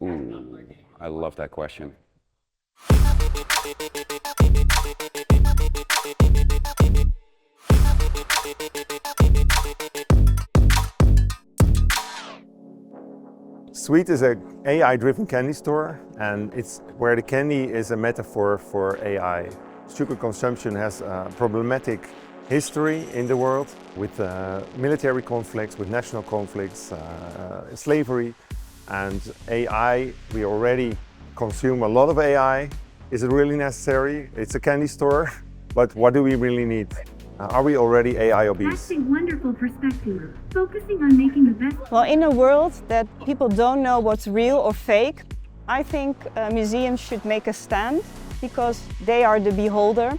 Ooh, I love that question. Sweet is an AI-driven candy store, and it's where the candy is a metaphor for AI. Sugar consumption has a problematic history in the world with military conflicts, with national conflicts, slavery, and AI. We already consume a lot of AI. Is it really necessary? It's a candy store, but what do we really need? Are we already AI obese? That's a wonderful perspective, focusing on making the best. Well, in a world that people don't know what's real or fake, I think museums should make a stand because they are the beholder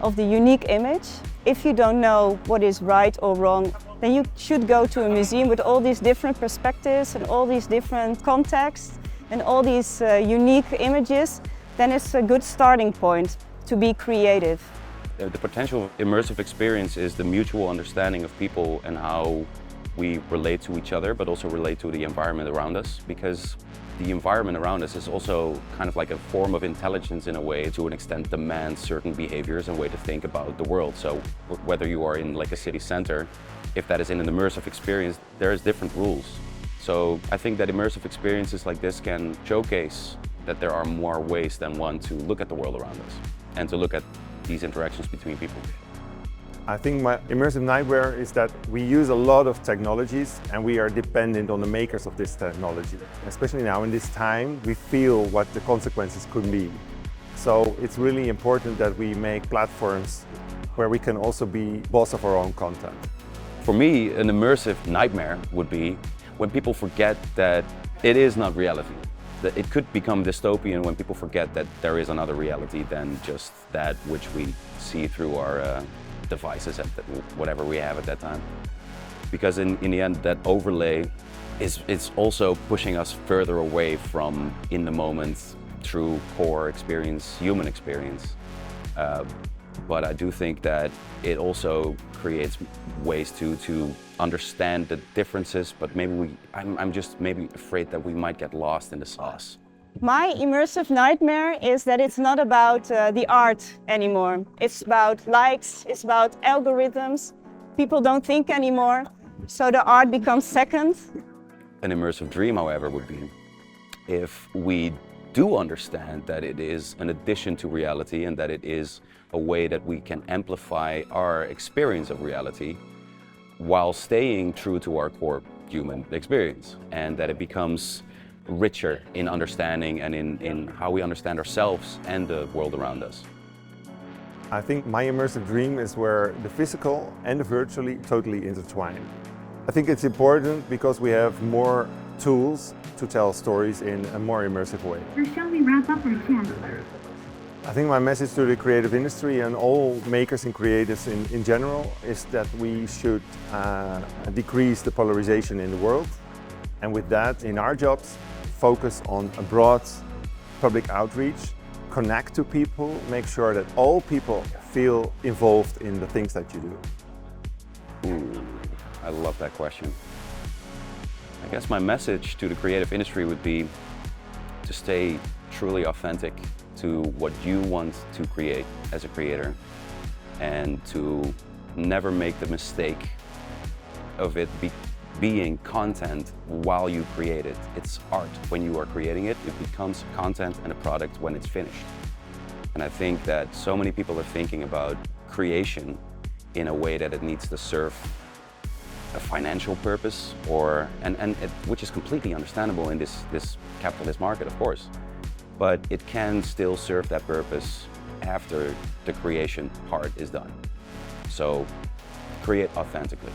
of the unique image. If you don't know what is right or wrong, then you should go to a museum with all these different perspectives and all these different contexts and all these unique images. Then it's a good starting point to be creative. The potential of immersive experience is the mutual understanding of people and how we relate to each other, but also relate to the environment around us, because the environment around us is also kind of like a form of intelligence in a way, to an extent demands certain behaviors and way to think about the world. So whether you are in like a city center, if that is in an immersive experience, there is different rules. So I think that immersive experiences like this can showcase that there are more ways than one to look at the world around us and to look at these interactions between people. I think my immersive nightmare is that we use a lot of technologies and we are dependent on the makers of this technology. Especially now in this time, we feel what the consequences could be. So it's really important that we make platforms where we can also be boss of our own content. For me, an immersive nightmare would be when people forget that it is not reality. That it could become dystopian when people forget that there is another reality than just that which we see through our devices at whatever we have at that time. Because in the end, that overlay is also pushing us further away from in the moment, true core experience, human experience. But I do think that it also creates ways to understand the differences, but maybe I'm just maybe afraid that we might get lost in the sauce. My immersive nightmare is that it's not about the art anymore. It's about likes, it's about algorithms. People don't think anymore, so the art becomes second. An immersive dream, however, would be if we do understand that it is an addition to reality and that it is a way that we can amplify our experience of reality while staying true to our core human experience, and that it becomes richer in understanding and in how we understand ourselves and the world around us. I think my immersive dream is where the physical and the virtually totally intertwine. I think it's important because we have more tools to tell stories in a more immersive way. Or shall we wrap up our chat? I think my message to the creative industry and all makers and creatives in general is that we should decrease the polarization in the world. And with that, in our jobs, focus on a broad public outreach, connect to people, make sure that all people feel involved in the things that you do. Ooh, I love that question. I guess my message to the creative industry would be to stay truly authentic to what you want to create as a creator, and to never make the mistake of it being content while you create it. It's art when you are creating it. It becomes content and a product when it's finished. And I think that so many people are thinking about creation in a way that it needs to serve a financial purpose, which is completely understandable in this capitalist market, of course. But it can still serve that purpose after the creation part is done. So create authentically.